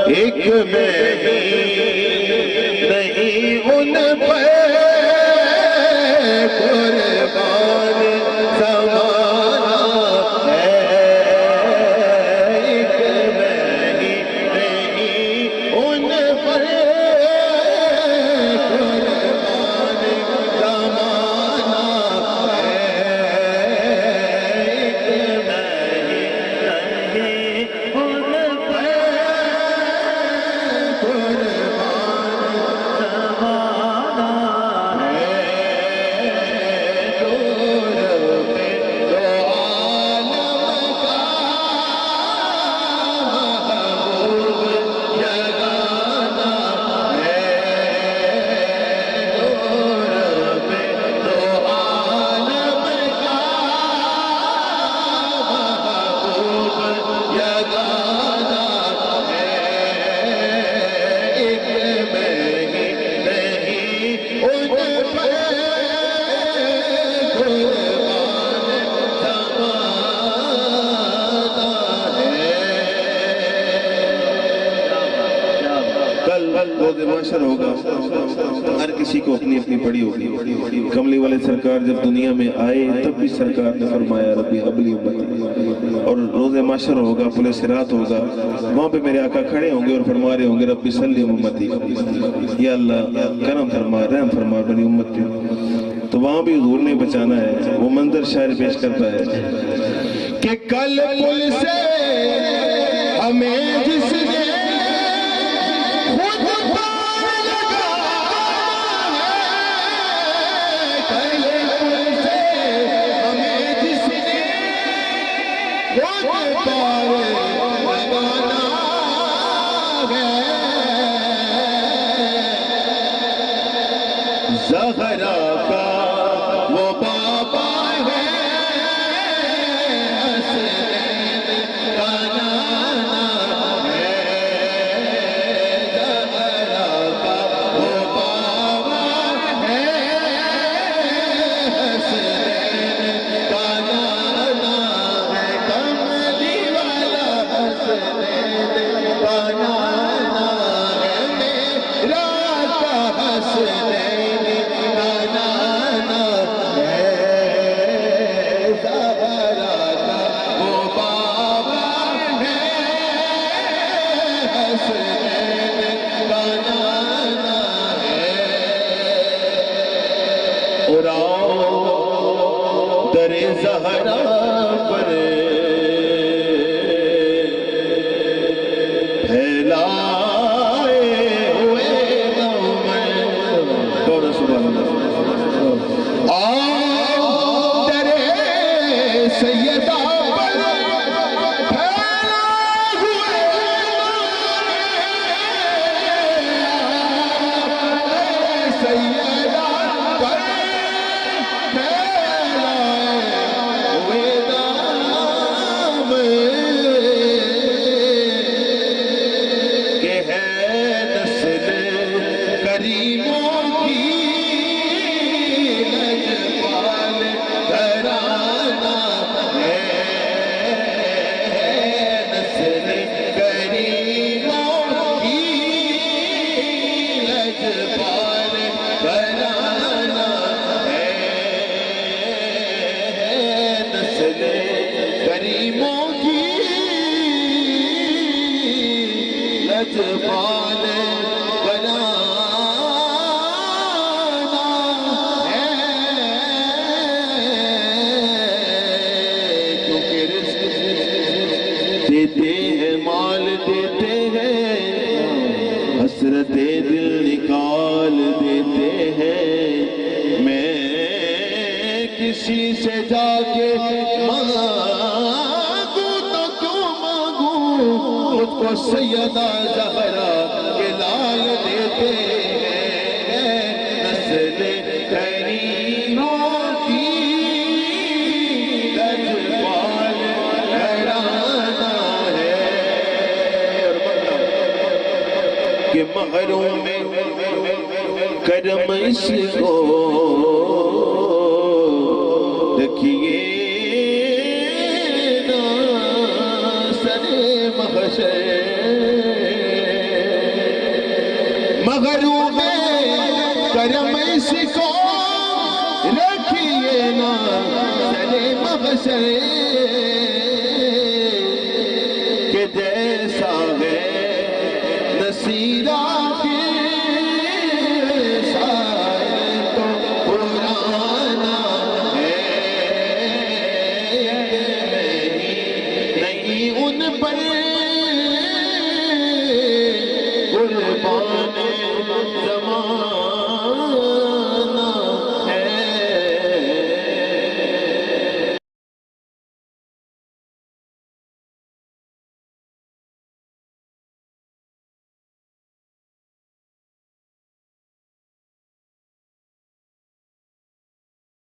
ایک میں نہیں ان پہ قربان زمانہ ہے، ایک میں نہیں ان پر قربان زمانہ ہے، ایک میں نہیں ان پر روز محشر ہوگا، ہر کسی کو اپنی اپنی پڑی ہوگی۔ کملی والے سرکار جب دنیا میں آئے تب بھی سرکار نے فرمایا ربی حبلی امتی، اور روز محشر ہوگا، پل صراط ہوگا، وہاں پہ میرے آقا کھڑے ہوں گے اور فرما رہے ہوں گے ربی سلم امتی، یا اللہ کرم فرما، رحم فرما بنی امت پہ۔ تو وہاں بھی حضور نے بچانا ہے۔ وہ منظر شاعر پیش کرتا ہے کہ کل پل سے ہمیں جس نے زہرا کا وہ بابا ہے، حسنین کا نانا ہے، زہرا کا وہ بابا ہے، حسنین کا نانا ہے، کملی والا حسنین کا نانا ہے، میرا کا حسنین در زہرا پر پھیلائے ہوئے غم دور سبحان اللہ، آؤ در سیدہ پر پھیلائے ہوئے سیدہ پر دیتے ہیں مال دیتے ہیں، حسرت دل نکال دیتے ہیں، میں کسی سے جا کے مانگوں تو کیوں مانگوں، خود کو سیدہ زہرا کے لال دیتے ہیں، کہ محروم کرم اس کو رکھیے نا سر محشر محروم کرم اس کو رکھیے نا سر محشر کہ جیسا ہے نصیرہ